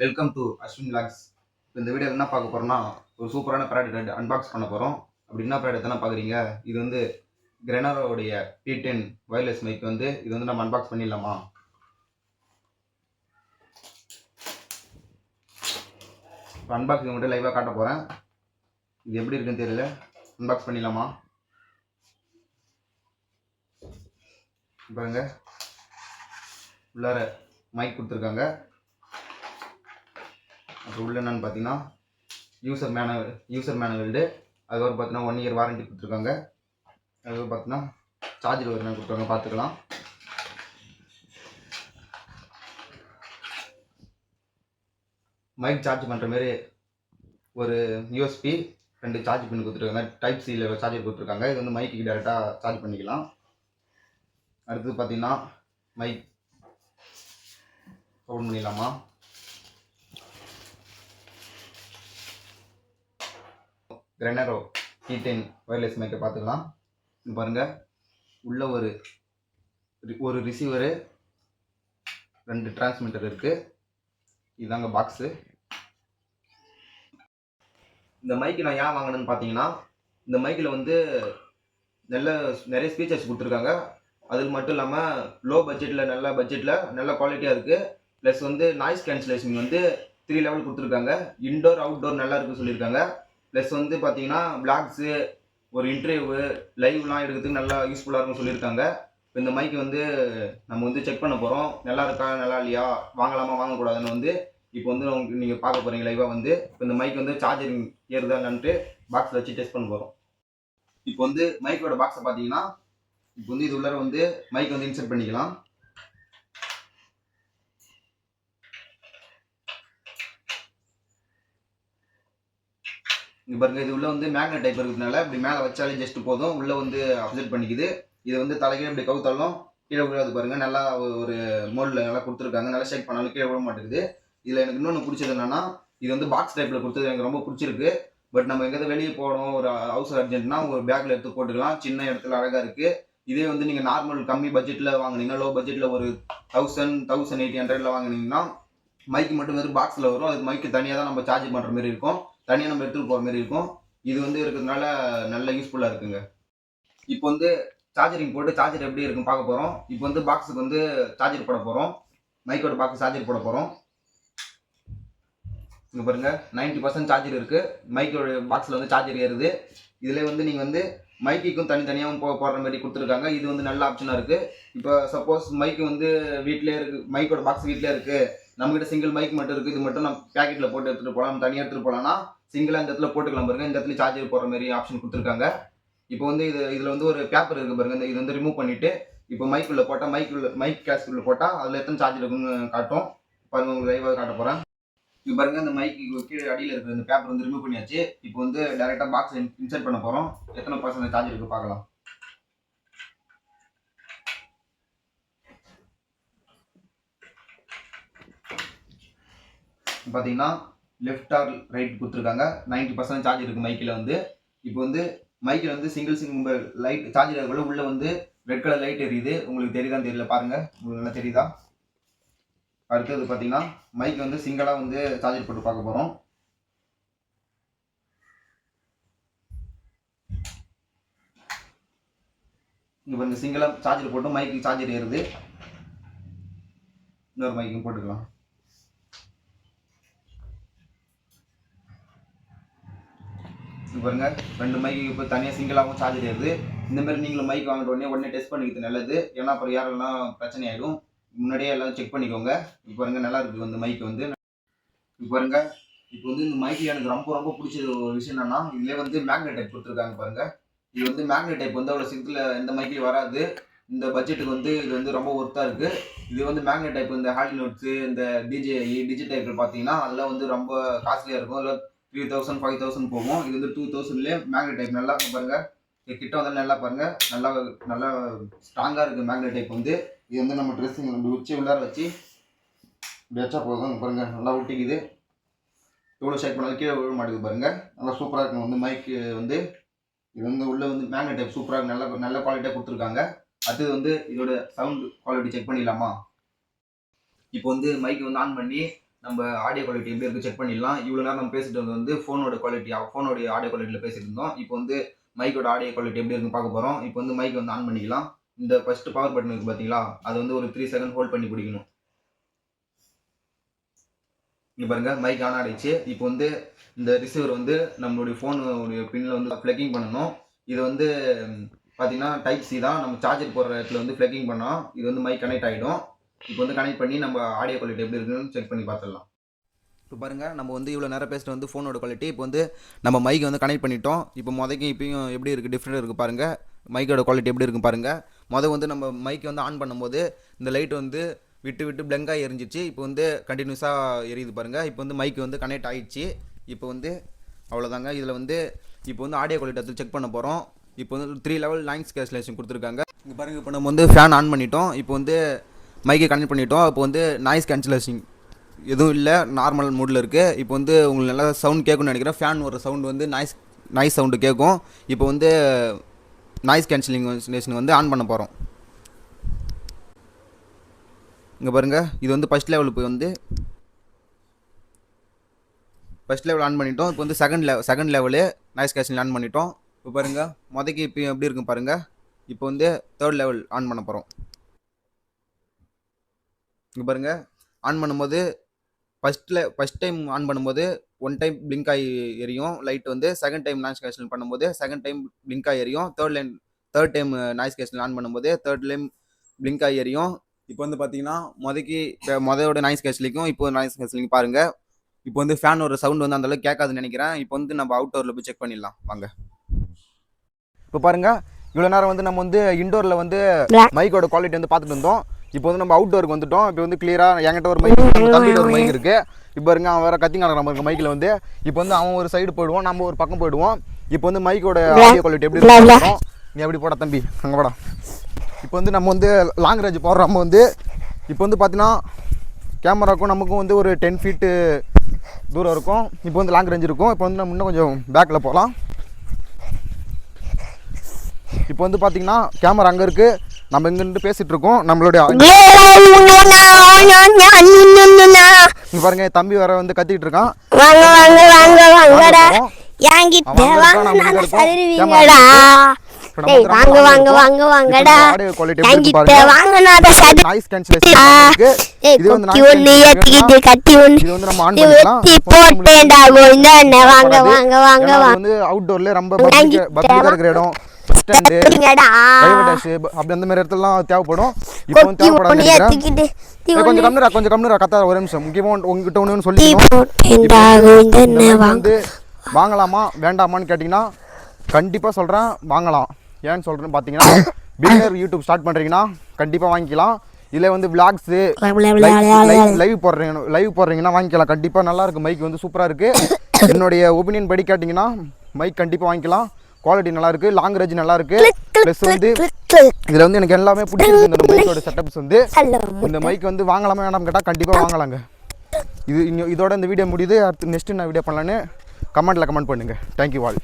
Welcome to Ashwin lakhs. இந்த video என்ன பார்க்க போகிறோம்னா, ஒரு சூப்பரான ப்ராடக்ட் அன்பாக்ஸ் பண்ண போகிறோம். அப்படி என்ன ப்ராடக்ட் தானே பார்க்குறீங்க? இது வந்து கிரெனாரோடைய P10 வயர்லெஸ் மைக் இது வந்து நம்ம அன்பாக்ஸ் பண்ணிடலாமா? இப்போ அன்பாக்சிங் மட்டும் லைவாக காட்ட போகிறேன். இது எப்படி இருக்குன்னு தெரியல. அன்பாக்ஸ் பண்ணிடலாமா? பாருங்க, உள்ளார மைக் கொடுத்துருக்காங்க. அப்புறம் உள்ள என்னன்னு பார்த்தீங்கன்னா யூசர் மேனுவல்டு. அதுக்கப்புறம் பார்த்தீங்கன்னா 1 இயர் வாரண்டி கொடுத்துருக்காங்க. அதுக்கப்புறம் பார்த்தீங்கன்னா சார்ஜர் ஒரு என்ன கொடுத்துருக்காங்க பார்த்துக்கலாம். மைக் சார்ஜ் பண்ணுற மாதிரி ஒரு யூஎஸ்பி 2 சார்ஜ் பின் கொடுத்துருக்காங்க. டைப் சியில் சார்ஜர் கொடுத்துருக்காங்க. இது வந்து மைக்கு டேரெக்டாக சார்ஜ் பண்ணிக்கலாம். அடுத்தது பார்த்தீங்கன்னா மைக் ஓப்பன் பண்ணிடலாமா? கிரெனாரோ P10 வயர்லெஸ் மைக்கை பார்த்துக்கலாம். இது பாருங்கள், உள்ள ஒரு ரிசீவரு, 2 டிரான்ஸ்மிட்டர் இருக்குது. இதுதாங்க பாக்ஸு. இந்த மைக்கு நான் ஏன் வாங்கினேன்னு பார்த்தீங்கன்னா, இந்த மைக்கில் வந்து நிறைய ஸ்பீச்சர்ஸ் கொடுத்துருக்காங்க. அது மட்டும் இல்லாமல் லோ பட்ஜெட்டில் நல்ல குவாலிட்டியாக இருக்குது. ப்ளஸ் வந்து நாய்ஸ் கேன்சலேஷன் வந்து 3 லெவல் கொடுத்துருக்காங்க. இன்டோர் அவுட்டோர் நல்லா இருக்குன்னு சொல்லியிருக்காங்க. ப்ளஸ் வந்து பார்த்தீங்கன்னா பிளாக்ஸு, ஒரு இன்டர்வியூ, லைவ்லாம் எடுக்கிறதுக்கு நல்லா யூஸ்ஃபுல்லாக இருக்குன்னு சொல்லியிருக்காங்க. இப்போ இந்த மைக்கு வந்து நம்ம வந்து செக் பண்ண போகிறோம். நல்லா இருக்கா நல்லா இல்லையா, வாங்கலாமா வாங்கக்கூடாதுன்னு வந்து இப்போ வந்து நீங்கள் பார்க்க போகிறீங்க லைவாக வந்து. இப்போ இந்த மைக் வந்து சார்ஜரிங் ஏறுதா என்னன்ட்டு பாக்ஸில் வச்சு டெஸ்ட் பண்ண போகிறோம். இப்போ வந்து மைக்கோட பாக்ஸை பார்த்தீங்கன்னா, இப்போ வந்து இது உள்ளார வந்து மைக் வந்து இன்சர்ட் பண்ணிக்கலாம். இங்கே பாருங்க, இது உள்ள வந்து மேக்னெட் டைப் இருக்கிறதுனால இப்படி மேலே வச்சாலே ஜஸ்ட் போதும், உள்ள வந்து அப்செட் பண்ணிக்குது. இது வந்து தலைக்கீழ இப்படி கவுத்தாலும் கீழே விழாது பாருங்க. நல்லா ஒரு மோடில் நல்லா கொடுத்துருக்காங்க. நல்லா ஷேக் பண்ணாலும் கீழே விழ மாட்டேங்குது. இதில் எனக்கு இன்னொன்று பிடிச்சது என்னன்னா, இது வந்து பாக்ஸ் டைப்பில் கொடுத்தது எனக்கு ரொம்ப பிடிச்சிருக்கு. பட் நம்ம எங்கேயாவது வெளியே போகணும், ஒரு அவசர அர்ஜென்ட்னா ஒரு பேக்கில் எடுத்து போட்டுக்கலாம். சின்ன இடத்துல அழகாக இருக்குது. இதே வந்து நீங்கள் நார்மல் கம்மி பட்ஜெட்டில் வாங்கினீங்கன்னா, லோ பட்ஜெட்டில் ஒரு 1800 வாங்கினீங்கன்னா மைக்கு மட்டும் வெறும் பாக்ஸில் வரும். அதுக்கு மைக்கு தனியாக தான் நம்ம சார்ஜ் பண்ணுற மாதிரி இருக்கும், தனியாக நம்ம எடுத்துகிட்டு போகிற மாதிரி இருக்கும். இது வந்து இருக்கிறதுனால நல்ல யூஸ்ஃபுல்லாக இருக்குங்க. இப்போ வந்து சார்ஜரிங் போட்டு சார்ஜர் எப்படி இருக்குன்னு பார்க்க போகிறோம். இப்போ வந்து பாக்ஸுக்கு வந்து சார்ஜர் போட போகிறோம். மைக்கோட பாக்ஸ் சார்ஜர் போட போகிறோம். இங்கே பாருங்கள், 90% சார்ஜர் இருக்குது. மைக்கோட பாக்ஸில் வந்து சார்ஜர் ஏறுது. இதில் வந்து நீங்கள் வந்து மைக்குக்கும் தனித்தனியாகவும் போடுற மாதிரி கொடுத்துருக்காங்க. இது வந்து நல்ல ஆப்ஷனாக இருக்குது. இப்போ சப்போஸ் மைக்கு வந்து வீட்டிலே இருக்குது, மைக்கோட பாக்ஸ் வீட்டிலே இருக்குது, நம்மகிட்ட சிங்கிள் மைக் மட்டும் இருக்குது, இது மட்டும் நம்ம பேக்கெட்டில் போட்டு எடுத்துகிட்டு போகலாம், நம்ம தனியாக எடுத்துகிட்டு போகலாம்னா சிங்கிளாக இந்த இடத்துல போட்டுக்கலாம் பாருங்கள். இந்த இடத்துல சார்ஜர் போடுற மாதிரி ஆப்ஷன் கொடுத்துருக்காங்க. இப்போ வந்து இதில் வந்து ஒரு பேப்பர் இருக்குது பாருங்கள். இது வந்து ரிமூவ் பண்ணிவிட்டு இப்போ மைக்குள்ளே போட்டால் மைக் கேஸ்க்குள்ளே போட்டால் அதில் எத்தனை சார்ஜர் இருக்குன்னு காட்டும். பாருங்கள், உங்களுக்கு லைவாக காட்ட போகிறேன். இப்போ பாருங்க, இந்த மைக்கு கீழே அடியில் இருக்கிற இந்த பேப்பர் வந்து ரிமூவ் பண்ணியாச்சு. இப்போ வந்து டைரெக்டாக பாக்ஸ் இன்சர்ட் பண்ண போகிறோம். எத்தனை பர்சன்ட் சார்ஜ் இருக்குது பார்க்கலாம். பார்த்தீங்கன்னா லெஃப்ட் ஆர் ரைட் கொடுத்துருக்காங்க. 90% சார்ஜ் இருக்குது மைக்கில் வந்து. இப்போ வந்து மைக்கில் வந்து சிங்கிள் லைட் சார்ஜர் இருக்கிற உள்ள வந்து ரெட் கலர் லைட் எரியுது. உங்களுக்கு தெரியுதான்னு தெரியல, பாருங்கள், உங்களுக்கு நல்லா தெரியுதா? அடுத்தது பார்த்தீங்கன்னா மைக் வந்து சிங்கிளாக வந்து சார்ஜர் போட்டு பார்க்க போகிறோம். இங்கே பாருங்க, சிங்கிளாக சார்ஜர் போட்டு மைக்கு சார்ஜர் ஏறுது. இன்னொரு மைக்கும் போட்டுக்கலாம். இது பாருங்க, 2 மைக்கு இப்போ தனியாக சிங்கிளாகவும் சார்ஜர் ஏறுது. இந்த மாதிரி நீங்களும் மைக் வாங்கின உடனே டெஸ்ட் பண்ணிக்கிறது நல்லது. ஏன்னா அப்புறம் யாரெல்லாம் பிரச்சனை ஆகிடும். முன்னாடியே எல்லாம் செக் பண்ணிக்கோங்க. இப்போ பாருங்க, நல்லா இருக்குது வந்து மைக் வந்து. இப்போ பாருங்க, இப்போ வந்து இந்த மைக்கு எனக்கு ரொம்ப பிடிச்ச ஒரு விஷயம் என்னன்னா, இதுலேயே வந்து மேக்னெட் டைப் கொடுத்துருக்காங்க பாருங்க. இது வந்து மேக்னெட் டைப் வந்து அவ்வளோ சிங்கிள் எந்த மைக்லையும் வராது. இந்த பட்ஜெட்டுக்கு வந்து இது வந்து ரொம்ப ஒர்த்தாக இருக்குது. இது வந்து மேக்னெட் டைப் இந்த ஹாலி நோட்ஸு, இந்த டிஜிடைப்கள் பார்த்தீங்கன்னா அதெல்லாம் வந்து ரொம்ப காஸ்ட்லியாக இருக்கும். அதில் 3000 5000 போகும். இது வந்து 2000லேயே மேக்னெட் டைப் நல்லா பாருங்கள். இது கிட்ட வந்து நல்லா பாருங்கள், நல்லா ஸ்ட்ராங்காக இருக்குது மேக்னெட் டைப் வந்து. இது வந்து நம்ம ட்ரெஸ்ஸிங் நம்ம உச்சி உள்ளார வச்சு இப்படி வச்சா போதும். பாருங்கள், நல்லா ஒட்டிக்குது. எவ்வளோ ஷேக் பண்ணாலும் கீழே விழ மாட்டேங்குது பாருங்கள். நல்லா சூப்பராக இருக்கும் வந்து மைக்கு வந்து. இது வந்து உள்ளே வந்து மேக்னெட் டைப் சூப்பராக நல்ல குவாலிட்டியாக கொடுத்துருக்காங்க. அடுத்தது வந்து இதோட சவுண்ட் குவாலிட்டி செக் பண்ணிடலாமா? இப்போ வந்து மைக் வந்து ஆன் பண்ணி நம்ம ஆடியோ குவாலிட்டி எப்படி இருக்குது செக் பண்ணிடலாம். இவ்வளோ நேரம் நம்ம பேசிட்டு வந்து ஃபோனோட ஆடியோ குவாலிட்டியில் பேசிட்டு இருந்தோம். இப்போ வந்து மைக்கோட ஆடியோ குவாலிட்டி எப்படி இருக்குன்னு பார்க்க போகிறோம். இப்போ வந்து மைக் வந்து ஆன் பண்ணிக்கலாம். இந்த ஃபஸ்ட்டு பவர் பட்டன் இருக்குது பார்த்தீங்களா, அது வந்து ஒரு 3 செகண்ட் ஹோல்ட் பண்ணி பிடிக்கணும். இங்கே பாருங்கள் மைக் ஆன் ஆகிடுச்சு. இப்போ வந்து இந்த ரிசீவர் வந்து நம்மளுடைய ஃபோனுடைய பின்னில் வந்து ஃப்ளக்கிங் பண்ணணும். இது வந்து பார்த்தீங்கன்னா டைப் சி தான். நம்ம சார்ஜர் போடுற இடத்துல வந்து ஃப்ளக்கிங் பண்ணோம். இது வந்து மைக் கனெக்ட் ஆகிடும். இப்போ வந்து கனெக்ட் பண்ணி நம்ம ஆடியோ குவாலிட்டி எப்படி இருக்குன்னு செக் பண்ணி பார்த்துடலாம். இப்போ பாருங்கள் நம்ம வந்து இவ்வளோ நேரம் பேசிட்டு வந்து ஃபோனோட குவாலிட்டி இப்போ வந்து நம்ம மைக்கை வந்து கனெக்ட் பண்ணிட்டோம். இப்போ இப்பயும் எப்படி இருக்குது, டிஃப்ரெண்ட் இருக்குது பாருங்கள். மைக்கோட குவாலிட்டி எப்படி இருக்குது பாருங்கள். வந்து நம்ம மைக்கை வந்து ஆன் பண்ணும்போது இந்த லைட் வந்து விட்டு பிளங்காக எரிஞ்சிச்சு. இப்போ வந்து கண்டினியூஸாக எரியுது பாருங்கள். இப்போ வந்து மைக்கு வந்து கனெக்ட் ஆகிடுச்சு. இப்போ வந்து அவ்வளோதாங்க. இதில் வந்து இப்போ வந்து ஆடியோ குவாலிட்டி செக் பண்ண போகிறோம். இப்போ வந்து 3 லெவல் நாய்ஸ் கேன்சலேஷன் கொடுத்துருக்காங்க. இங்கே பாருங்கள் இப்போ நம்ம வந்து ஃபேன் ஆன் பண்ணிட்டோம். இப்போ வந்து மைக்கை கனெக்ட் பண்ணிட்டோம். இப்போ வந்து நாய்ஸ் கேன்சலேஷன் எதுவும் இல்லை, நார்மல் மூடில் இருக்குது. இப்போ வந்து உங்களுக்கு நல்லா சவுண்ட் கேட்கும்னு நினைக்கிறேன். ஃபேன் ஒரு சவுண்டு வந்து நாய்ஸ் சவுண்டு கேட்கும். இப்போ வந்து நாய்ஸ் கேன்சலேஷன் வந்து ஆன் பண்ண போகிறோம். இங்கே பாருங்கள் இது வந்து ஃபஸ்ட் லெவல். இப்போ வந்து ஃபஸ்ட் லெவல் ஆன் பண்ணிட்டோம். இப்போ வந்து second level noise cancellation on பண்ணிட்டோம். இப்போ பாருங்கள் இப்போ எப்படி இருக்குன்னு பாருங்கள். இப்போ வந்து தேர்ட் லெவல் ஆன் பண்ண போகிறோம். இங்கே பாருங்கள் ஆன் பண்ணும்போது ஃபஸ்ட் டைம் ஆன் பண்ணும்போது 1 டைம் பிளிங்க் ஆகி எரியும் லைட் வந்து. செகண்ட் டைம் நாய்ஸ் கேன்சல் பண்ணும்போது செகண்ட் டைம் பிளிங்க் ஆகி எரியும். Third time noise cancel on பண்ணும்போது தேர்ட் டைம் பிளிங்க் ஆகி எரியும். இப்போ வந்து பார்த்தீங்கன்னா மொதலோட நாய்ஸ் கேன்சலிங்கும் இப்போ நாய்ஸ் கேன்சலிங் பாருங்கள். இப்போ வந்து ஃபேன் ஒரு சவுண்ட் வந்து அந்தளவுக்கு கேட்காதுன்னு நினைக்கிறேன். இப்போ வந்து நம்ம அவுட்டோரில் போய் செக் பண்ணிடலாம் வாங்க. இப்போ பாருங்கள் இவ்வளோ நேரம் வந்து நம்ம வந்து இன்டோரில் வந்து மைக்கோட குவாலிட்டி வந்து பார்த்துட்டு இருந்தோம். இப்போ வந்து நம்ம அவுட்டோருக்கு வந்துட்டோம். இப்போ வந்து கிளியராக என்கிட்ட ஒரு மைக், தம்பியோட ஒரு மைக் இருக்குது. இப்போ இருங்க அவன் வேறு கத்திங்க நம்ம இருக்க மைக்கில் வந்து. இப்போ வந்து அவன் ஒரு சைடு போயிடுவோம், நம்ம ஒரு பக்கம் போயிடுவோம். இப்போ வந்து மைக்கோட ஆடியோ குவாலிட்டி எப்படி இருக்கும் நீ எப்படி போட தம்பி அங்கே போடா. இப்போ வந்து நம்ம வந்து லாங் ரேஞ்ச் போடுற நம்ம வந்து இப்போ வந்து பார்த்தீங்கன்னா கேமராக்கும் நமக்கும் வந்து ஒரு 10 ஃபீட்டு தூரம் இருக்கும். இப்போ வந்து லாங் ரேஞ்ச் இருக்கும். இப்போ வந்து நம்ம இன்னும் கொஞ்சம் பேக்கில் போகலாம். இப்போ வந்து பார்த்தீங்கன்னா கேமரா அங்கே இருக்குது, நம்ம இங்கிருந்து பேசிகிட்டு இருக்கோம். நம்மளுடைய பாருங்க தம்பி வர வந்து கத்திட்டு இருக்கான். அவுட்டோர்ல ரொம்ப இருக்கிற இடம் அப்படி அந்த மாதிரி இடத்துலலாம் தேவைப்படும். இப்போ வந்து தேவைப்படாது. கொஞ்சம் கம்னரா கத்தாத ஒரு நிமிஷம். முக்கியமாக உங்ககிட்ட ஒன்று சொல்லி வந்து வாங்கலாமா வேண்டாமான்னு கேட்டிங்கன்னா கண்டிப்பாக சொல்கிறேன் வாங்கலாம். ஏன்னு சொல்கிறேன்னு பார்த்தீங்கன்னா பிகினர் யூடியூப் ஸ்டார்ட் பண்ணுறீங்கன்னா கண்டிப்பாக வாங்கிக்கலாம். இதில் வந்து விளாக்ஸு லைவ் போடுறீங்கன்னா வாங்கிக்கலாம். கண்டிப்பாக நல்லாயிருக்கு. மைக் வந்து சூப்பராக இருக்குது. என்னுடைய ஒப்பீனியன் படி கேட்டிங்கன்னா மைக் கண்டிப்பாக வாங்கிக்கலாம். குவாலிட்டி நல்லாயிருக்கு, லாங் ரேஞ்ச் நல்லாயிருக்கு. ப்ளஸ் வந்து இதில் வந்து எனக்கு எல்லாமே பிடிச்சிருக்கு. இந்த மைக்கோட செட்டப்ஸ் வந்து இந்த மைக் வந்து வாங்கலாமா வேணாம் கேட்டால் கண்டிப்பாக வாங்கலாங்க. இதோட இந்த வீடியோ முடியுது. அடுத்து நெக்ஸ்ட்டு நான் வீடியோ பண்ணலான்னு கமெண்ட் பண்ணுங்கள். Thank you all.